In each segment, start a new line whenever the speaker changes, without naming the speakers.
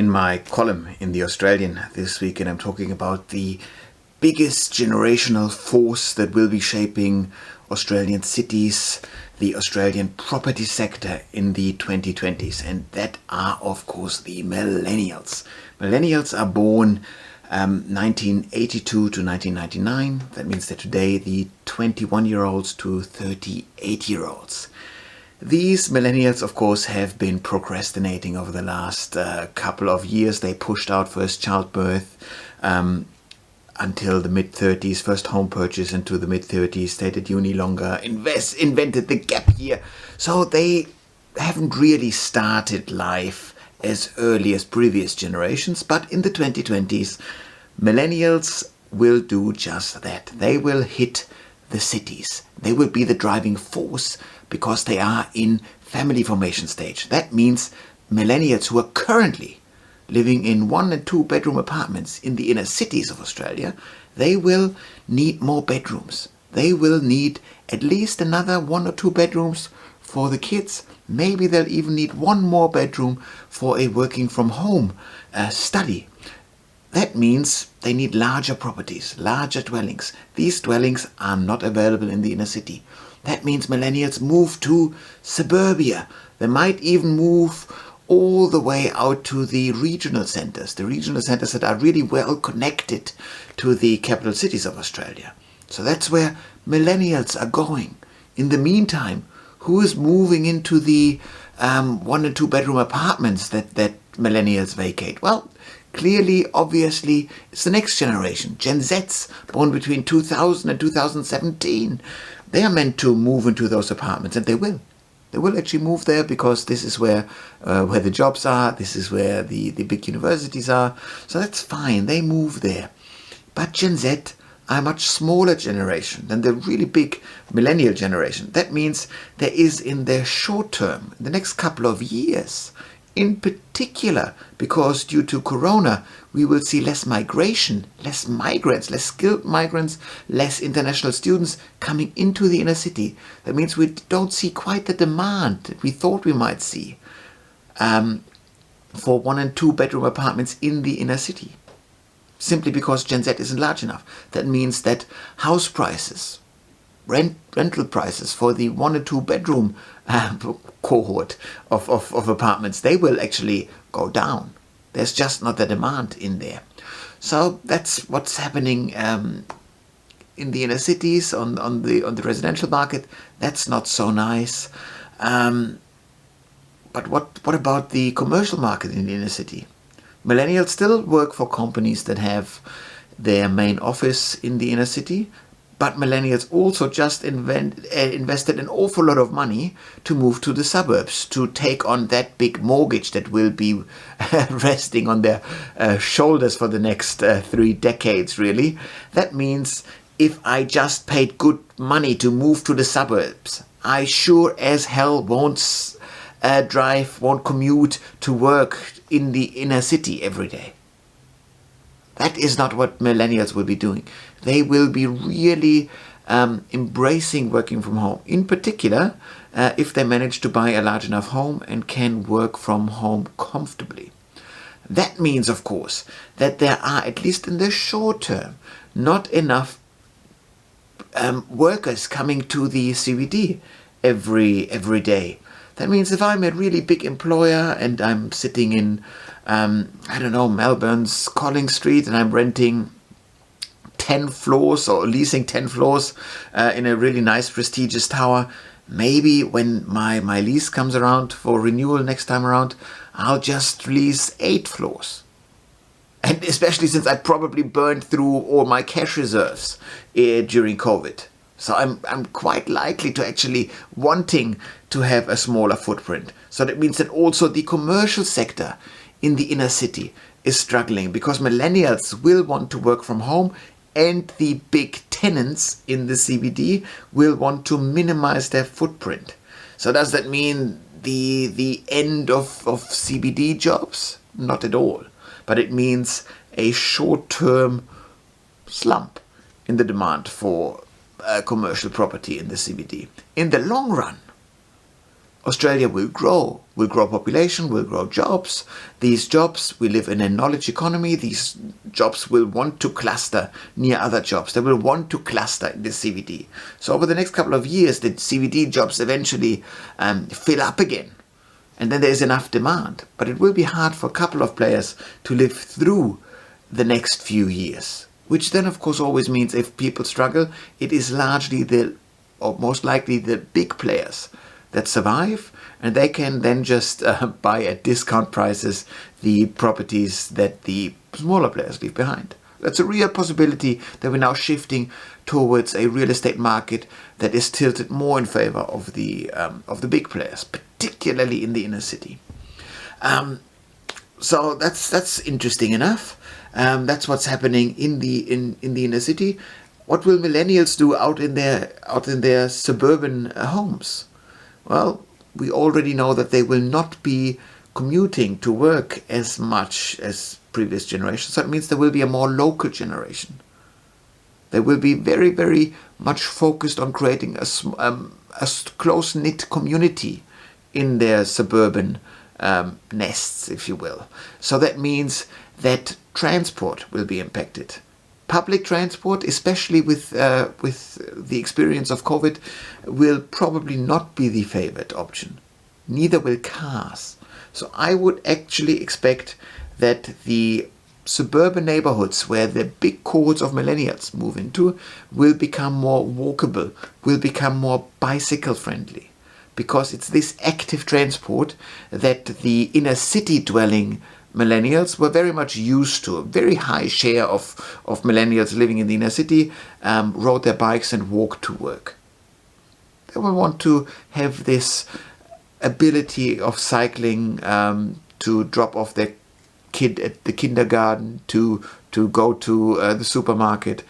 in my column in The Australian this week, and I'm talking about the biggest generational force that will be shaping Australian cities, the Australian property sector in the 2020s, and that are of course the millennials. Millennials are born 1982 to 1999. That means that today the 21-year-olds to 38-year-olds. These millennials, of course, have been procrastinating over the last couple of years. They pushed out first childbirth until the mid-30s, first home purchase into the mid-30s, stayed at uni longer, invented the gap year. So they haven't really started life as early as previous generations, but in the 2020s, millennials will do just that. They will hit the cities. They will be the driving force because they are in family formation stage. That means millennials who are currently living in 1 and 2 bedroom apartments in the inner cities of Australia, they will need more bedrooms. They will need at least another 1 or 2 bedrooms for the kids. Maybe they'll even need 1 more bedroom for a working from home study. That means they need larger properties, larger dwellings. These dwellings are not available in the inner city. That means millennials move to suburbia. They might even move all the way out to the regional centres that are really well connected to the capital cities of Australia. So that's where millennials are going. In the meantime, who is moving into the 1 and 2 bedroom apartments that millennials vacate? Well, clearly, obviously, it's the next generation, Gen Zs, born between 2000 and 2017. They are meant to move into those apartments, and they will. They will actually move there because this is where the jobs are, this is where the big universities are. So that's fine, they move there. But Gen Z are a much smaller generation than the really big millennial generation. That means there is in the short term, the next couple of years, in particular, because due to Corona, we will see less migration, less migrants, less skilled migrants, less international students coming into the inner city. That means we don't see quite the demand that we thought we might see for 1 and 2 bedroom apartments in the inner city, simply because Gen Z isn't large enough. That means that house prices, rental prices for the 1 or 2 bedroom cohort of apartments, they will actually go down. There's just not the demand in there. So that's what's happening in the inner cities on the residential market. That's not so nice. But what about the commercial market in the inner city? Millennials still work for companies that have their main office in the inner city, but millennials also just invested an awful lot of money to move to the suburbs, to take on that big mortgage that will be resting on their shoulders for the next 3 decades, really. That means if I just paid good money to move to the suburbs, I sure as hell won't commute to work in the inner city every day. That is not what millennials will be doing. They will be really embracing working from home. In particular, if they manage to buy a large enough home and can work from home comfortably. That means, of course, that there are, at least in the short term, not enough workers coming to the CBD every day. That means if I'm a really big employer and I'm sitting in Melbourne's Collins Street, and I'm renting 10 floors or leasing 10 floors in a really nice prestigious tower, maybe when my lease comes around for renewal next time around, I'll just lease 8 floors. And especially since I probably burned through all my cash reserves during COVID. So I'm quite likely to actually wanting to have a smaller footprint. So that means that also the commercial sector in the inner city is struggling because millennials will want to work from home, and the big tenants in the CBD will want to minimize their footprint. So does that mean the end of CBD jobs? Not at all. But it means a short-term slump in the demand for commercial property in the CBD. In the long run, Australia will grow population, will grow jobs. These jobs, we live in a knowledge economy. These jobs will want to cluster near other jobs. They will want to cluster in the CBD. So over the next couple of years, the CBD jobs eventually fill up again. And then there's enough demand. But it will be hard for a couple of players to live through the next few years. Which then, of course, always means if people struggle, it is largely or most likely the big players that survive, and they can then just buy at discount prices the properties that the smaller players leave behind. That's a real possibility that we're now shifting towards a real estate market that is tilted more in favor of the big players, particularly in the inner city. So that's interesting enough. That's what's happening in the inner city. What will millennials do out in their suburban homes? Well, we already know that they will not be commuting to work as much as previous generations. So it means there will be a more local generation. They will be very, very much focused on creating a close-knit community in their suburban nests, if you will. So that means that transport will be impacted. Public transport, especially with the experience of COVID, will probably not be the favored option. Neither will cars. So I would actually expect that the suburban neighborhoods where the big cohorts of millennials move into will become more walkable, will become more bicycle friendly, because it's this active transport that the inner city dwelling millennials were very much used to. A very high share of millennials living in the inner city rode their bikes and walked to work. They will want to have this ability of cycling to drop off their kid at the kindergarten, to go to the supermarket.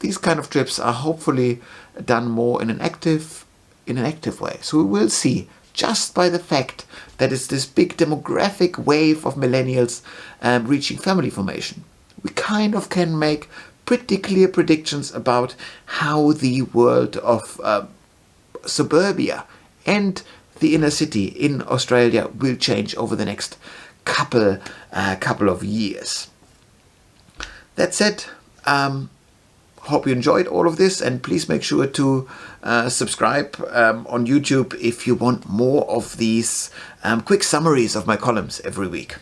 These kind of trips are hopefully done more in an active way. So we will see, just by the fact that it's this big demographic wave of millennials reaching family formation, we kind of can make pretty clear predictions about how the world of suburbia and the inner city in Australia will change over the next couple of years. That said, hope you enjoyed all of this, and please make sure to subscribe on YouTube if you want more of these quick summaries of my columns every week.